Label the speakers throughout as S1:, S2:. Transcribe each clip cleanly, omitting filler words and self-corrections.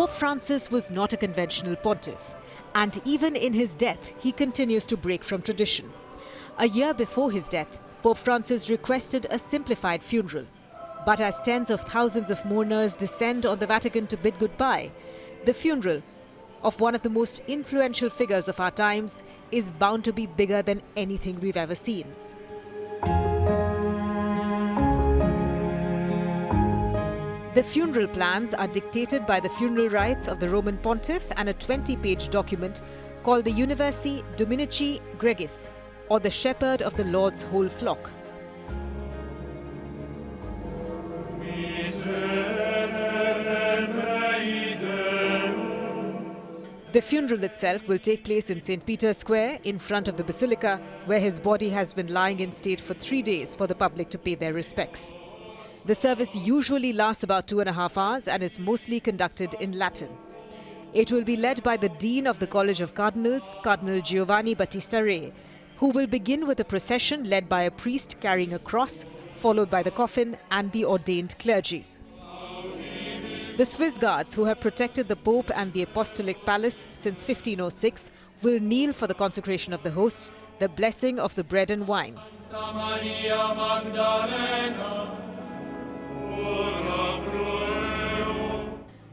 S1: Pope Francis was not a conventional pontiff, and even in his death, he continues to break from tradition. A year before his death, Pope Francis requested a simplified funeral. But as tens of thousands of mourners descend on the Vatican to bid goodbye, the funeral of one of the most influential figures of our times is bound to be bigger than anything we've ever seen. The funeral plans are dictated by the funeral rites of the Roman Pontiff and a 20-page document called the Universi Dominici Gregis, or the Shepherd of the Lord's Whole Flock. The funeral itself will take place in St. Peter's Square in front of the Basilica, where his body has been lying in state for 3 days for the public to pay their respects. The service usually lasts about 2.5 hours and is mostly conducted in Latin. It will be led by the Dean of the College of Cardinals, Cardinal Giovanni Battista Re, who will begin with a procession led by a priest carrying a cross, followed by the coffin and the ordained clergy. The Swiss Guards, who have protected the Pope and the Apostolic Palace since 1506, will kneel for the consecration of the hosts, the blessing of the bread and wine.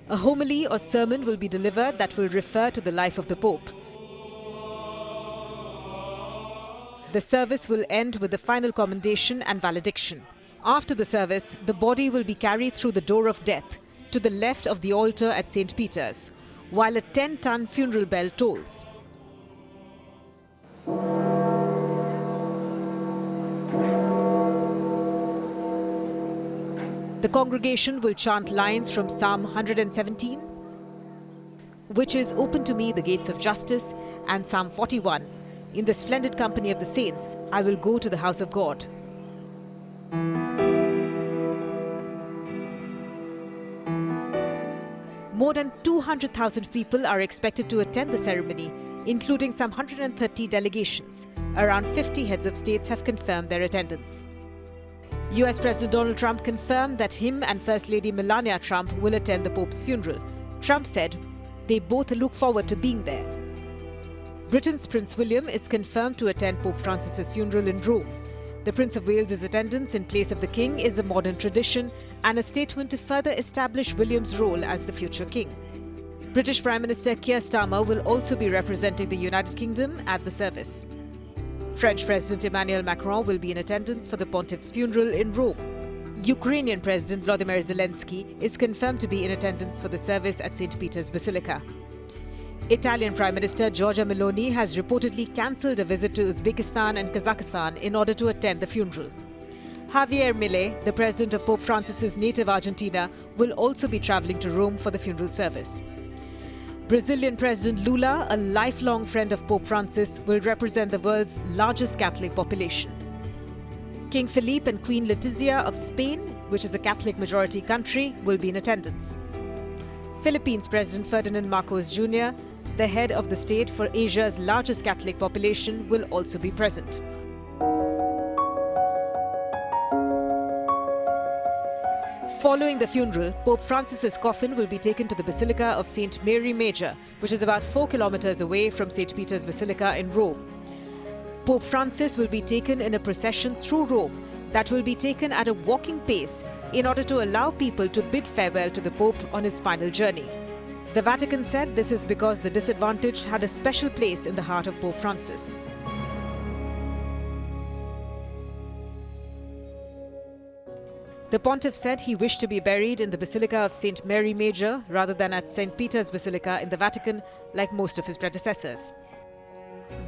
S1: A homily or sermon will be delivered that will refer to the life of the Pope. The service will end with the final commendation and valediction. After the service, the body will be carried through the door of death to the left of the altar at St. Peter's, while a 10-ton funeral bell tolls. The congregation will chant lines from Psalm 117, which is "Open to me the gates of justice," and Psalm 41, "In the splendid company of the saints, I will go to the house of God." More than 200,000 people are expected to attend the ceremony, including some 130 delegations. Around 50 heads of states have confirmed their attendance. US President Donald Trump confirmed that him and First Lady Melania Trump will attend the Pope's funeral. Trump said they both look forward to being there. Britain's Prince William is confirmed to attend Pope Francis's funeral in Rome. The Prince of Wales's attendance in place of the King is a modern tradition and a statement to further establish William's role as the future king. British Prime Minister Keir Starmer will also be representing the United Kingdom at the service. French President Emmanuel Macron will be in attendance for the Pontiff's funeral in Rome. Ukrainian President Volodymyr Zelensky is confirmed to be in attendance for the service at St. Peter's Basilica. Italian Prime Minister Giorgia Meloni has reportedly cancelled a visit to Uzbekistan and Kazakhstan in order to attend the funeral. Javier Milei, the president of Pope Francis's native Argentina, will also be travelling to Rome for the funeral service. Brazilian President Lula, a lifelong friend of Pope Francis, will represent the world's largest Catholic population. King Philippe and Queen Letizia of Spain, which is a Catholic-majority country, will be in attendance. Philippines President Ferdinand Marcos Jr., the head of the state for Asia's largest Catholic population, will also be present. Following the funeral, Pope Francis's coffin will be taken to the Basilica of St. Mary Major, which is about 4 kilometers away from St. Peter's Basilica in Rome. Pope Francis will be taken in a procession through Rome that will be taken at a walking pace in order to allow people to bid farewell to the Pope on his final journey. The Vatican said this is because the disadvantaged had a special place in the heart of Pope Francis. The Pontiff said he wished to be buried in the Basilica of St. Mary Major rather than at St. Peter's Basilica in the Vatican, like most of his predecessors.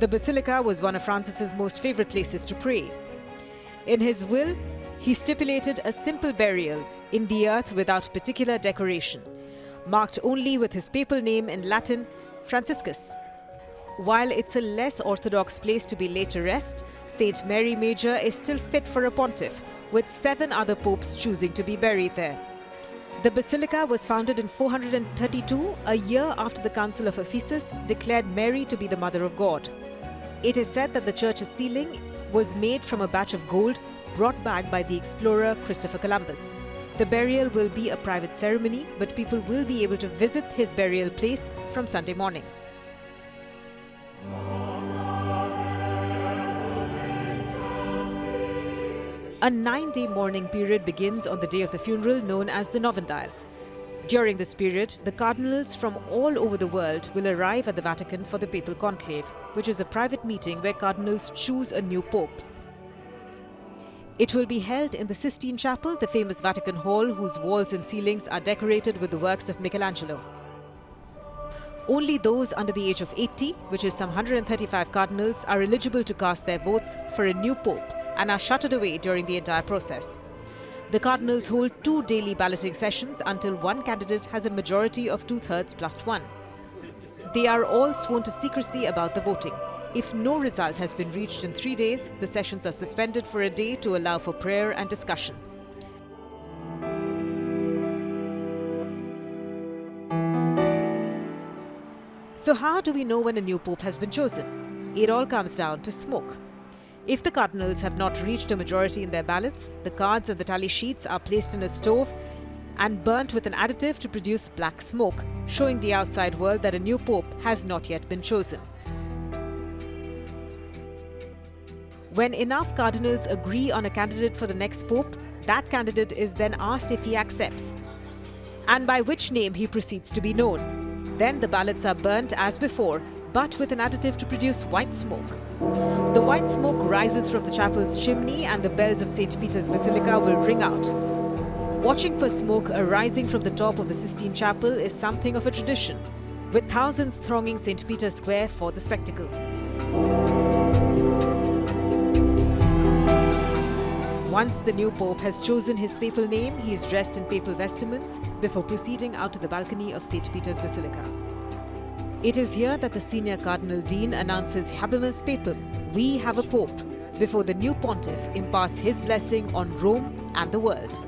S1: The Basilica was one of Francis's most favourite places to pray. In his will, he stipulated a simple burial in the earth without particular decoration, marked only with his papal name in Latin, Franciscus. While it's a less orthodox place to be laid to rest, St. Mary Major is still fit for a pontiff, with 7 other popes choosing to be buried there. The basilica was founded in 432, a year after the Council of Ephesus declared Mary to be the Mother of God. It is said that the church's ceiling was made from a batch of gold brought back by the explorer Christopher Columbus. The burial will be a private ceremony, but people will be able to visit his burial place from Sunday morning. A 9-day mourning period begins on the day of the funeral, known as the Novandile. During this period, the cardinals from all over the world will arrive at the Vatican for the papal conclave, which is a private meeting where cardinals choose a new pope. It will be held in the Sistine Chapel, the famous Vatican Hall, whose walls and ceilings are decorated with the works of Michelangelo. Only those under the age of 80, which is some 135 cardinals, are eligible to cast their votes for a new pope and are shuttered away during the entire process. The cardinals hold 2 daily balloting sessions until one candidate has a majority of 2/3 plus 1. They are all sworn to secrecy about the voting. If no result has been reached in 3 days, the sessions are suspended for a day to allow for prayer and discussion. So how do we know when a new pope has been chosen? It all comes down to smoke. If the cardinals have not reached a majority in their ballots, the cards and the tally sheets are placed in a stove and burnt with an additive to produce black smoke, showing the outside world that a new pope has not yet been chosen. When enough cardinals agree on a candidate for the next pope, that candidate is then asked if he accepts, and by which name he proceeds to be known. Then the ballots are burnt as before, but with an additive to produce white smoke. The white smoke rises from the chapel's chimney and the bells of St. Peter's Basilica will ring out. Watching for smoke arising from the top of the Sistine Chapel is something of a tradition, with thousands thronging St. Peter's Square for the spectacle. Once the new pope has chosen his papal name, he is dressed in papal vestments before proceeding out to the balcony of St. Peter's Basilica. It is here that the senior Cardinal Dean announces Habemus Papam, we have a pope, before the new pontiff imparts his blessing on Rome and the world.